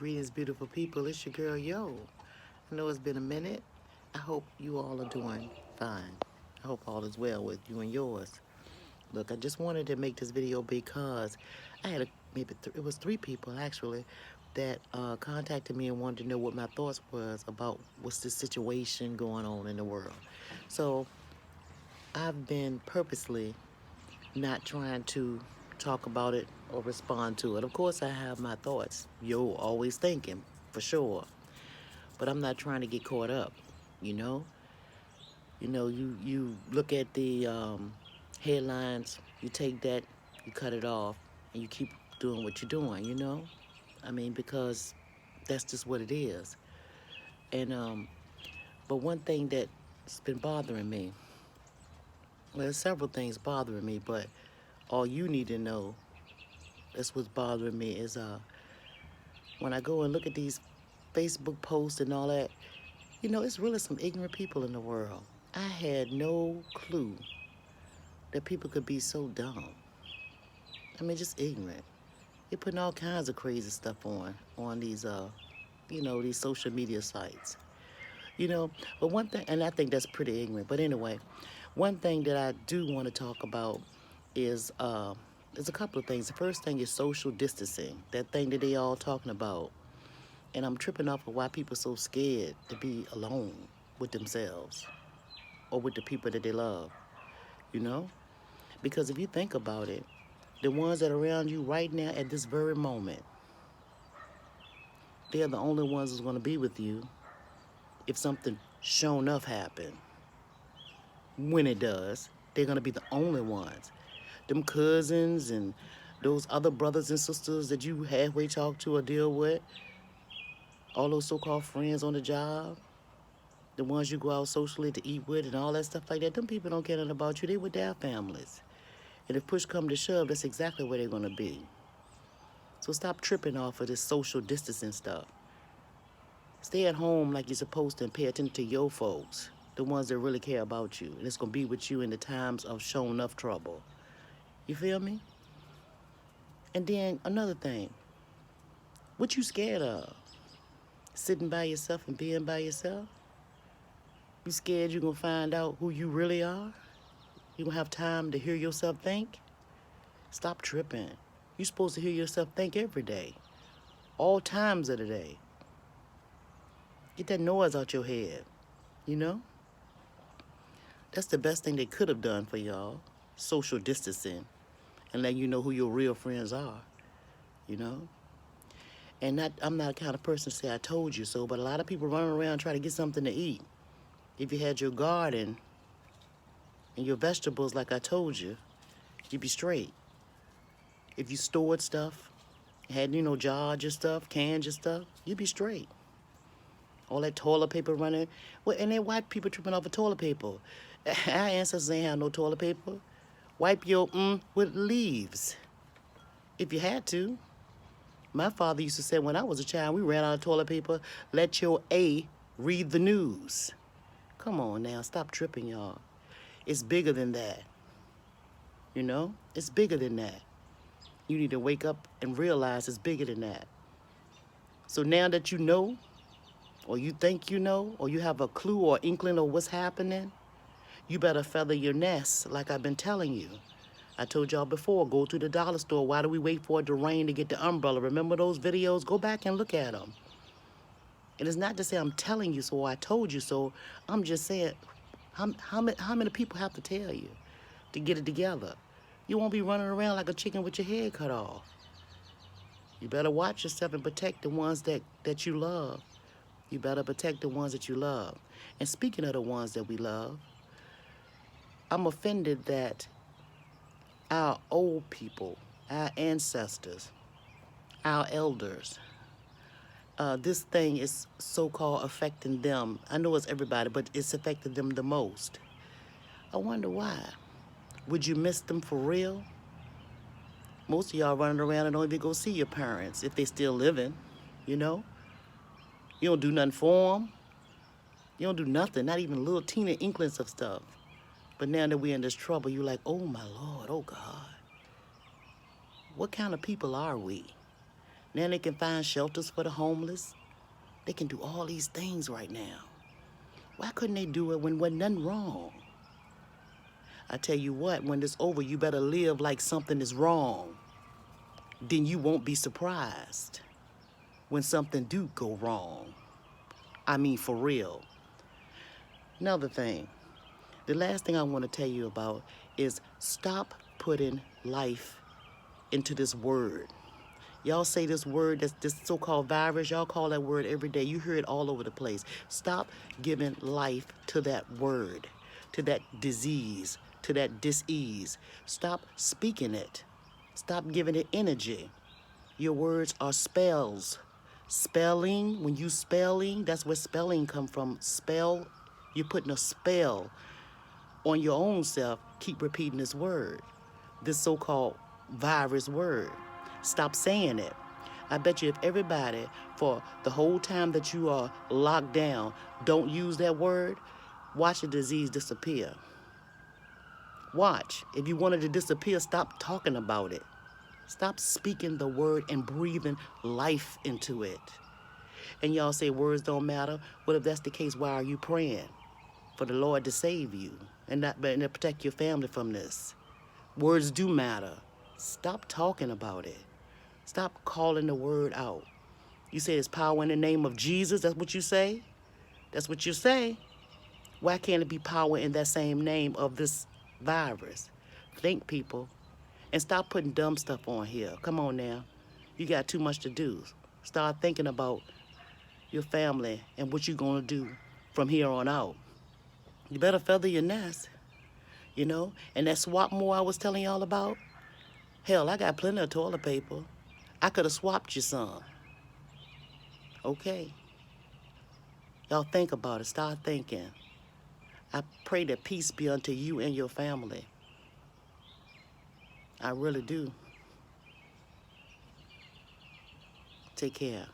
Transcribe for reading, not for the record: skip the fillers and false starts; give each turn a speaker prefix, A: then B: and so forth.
A: Greetings, beautiful people. It's your girl, Yo. I know it's been a minute. I hope you all are doing fine. I hope all is well with you and yours. Look, I just wanted to make this video because I had it was three people actually that contacted me and wanted to know what my thoughts was about what's the situation going on in the world. So I've been purposely not trying to talk about it or respond to it. Of course, I have my thoughts. Yo, always thinking, for sure. But I'm not trying to get caught up, you know? You look at the headlines, you take that, you cut it off, and you keep doing what you're doing, you know? I mean, because that's just what it is. And, but one thing that's been bothering me, well, there's several things bothering me, but all you need to know, that's what's bothering me, is when I go and look at these Facebook posts and all that, it's really some ignorant people in the world. I had no clue that people could be so dumb. I mean, just ignorant. They're putting all kinds of crazy stuff on these, these social media sites. But one thing, and I think that's pretty ignorant. But anyway, one thing that I do want to talk about is there's a couple of things. The first thing is social distancing. That thing that they all talking about. And I'm tripping off of why people are so scared to be alone with themselves or with the people that they love, you know? Because if you think about it, the ones that are around you right now at this very moment, they're the only ones who's going to be with you if something shown enough happen. When it does, they're going to be the only ones. Them cousins and those other brothers and sisters that you halfway talk to or deal with, all those so-called friends on the job, the ones you go out socially to eat with and all that stuff like that, them people don't care nothing about you. They with their families. And if push come to shove, that's exactly where they're going to be. So stop tripping off of this social distancing stuff. Stay at home like you're supposed to and pay attention to your folks, the ones that really care about you. And it's going to be with you in the times of showing enough trouble. You feel me? And then another thing. What you scared of? Sitting by yourself and being by yourself? You scared you're going to find out who you really are? You going to have time to hear yourself think? Stop tripping. You're supposed to hear yourself think every day. All times of the day. Get that noise out your head, you know? That's the best thing they could have done for y'all. Social distancing. And letting you know who your real friends are, you know? And I'm not the kind of person to say I told you so, but a lot of people running around trying to get something to eat. If you had your garden and your vegetables like I told you, you'd be straight. If you stored stuff, had, jarred your stuff, canned your stuff, you'd be straight. All that toilet paper running. Well, and then white people tripping off of toilet paper. Our ancestors ain't have no toilet paper. Wipe your with leaves. If you had to. My father used to say when I was a child, we ran out of toilet paper, let your A read the news. Come on now, stop tripping, y'all. It's bigger than that. You know? It's bigger than that. You need to wake up and realize it's bigger than that. So now that you know, or you think you know, or you have a clue or inkling of what's happening, you better feather your nest like I've been telling you. I told y'all before, go to the dollar store. Why do we wait for it to rain to get the umbrella? Remember those videos? Go back and look at them. And it's not to say I'm telling you so or I told you so. I'm just saying, how many people have to tell you to get it together? You won't be running around like a chicken with your head cut off. You better watch yourself and protect the ones that you love. You better protect the ones that you love. And speaking of the ones that we love, I'm offended that our old people, our ancestors, our elders, this thing is so-called affecting them. I know it's everybody, but it's affecting them the most. I wonder why. Would you miss them for real? Most of y'all running around and don't even go see your parents if they still living, you know? You don't do nothing for them. You don't do nothing, not even little teeny inklings of stuff. But now that we're in this trouble, you're like, oh my Lord, oh God. What kind of people are we? Now they can find shelters for the homeless. They can do all these things right now. Why couldn't they do it when wasn't nothing wrong? I tell you what, when it's over, you better live like something is wrong. Then you won't be surprised when something do go wrong. I mean, for real. Another thing, the last thing I want to tell you about is stop putting life into this word. Y'all say this word, this so-called virus, y'all call that word every day. You hear it all over the place. Stop giving life to that word, to that disease, to that dis-ease. Stop speaking it. Stop giving it energy. Your words are spells. Spelling, when you spelling, that's where spelling come from. Spell, you're putting a spell on your own self. Keep repeating this word, this so-called virus word. Stop saying it. I bet you if everybody, for the whole time that you are locked down, don't use that word, watch the disease disappear. Watch. If you wanted to disappear, stop talking about it. Stop speaking the word and breathing life into it. And y'all say words don't matter. Well, if that's the case, why are you praying for the Lord to save you and to protect your family from this? Words do matter. Stop talking about it. Stop calling the word out. You say it's power in the name of Jesus. That's what you say? That's what you say. Why can't it be power in that same name of this virus? Think, people. And stop putting dumb stuff on here. Come on now. You got too much to do. Start thinking about your family and what you're going to do from here on out. You better feather your nest, you know? And that swap more I was telling y'all about, hell, I got plenty of toilet paper. I could have swapped you some. Okay. Y'all think about it. Start thinking. I pray that peace be unto you and your family. I really do. Take care.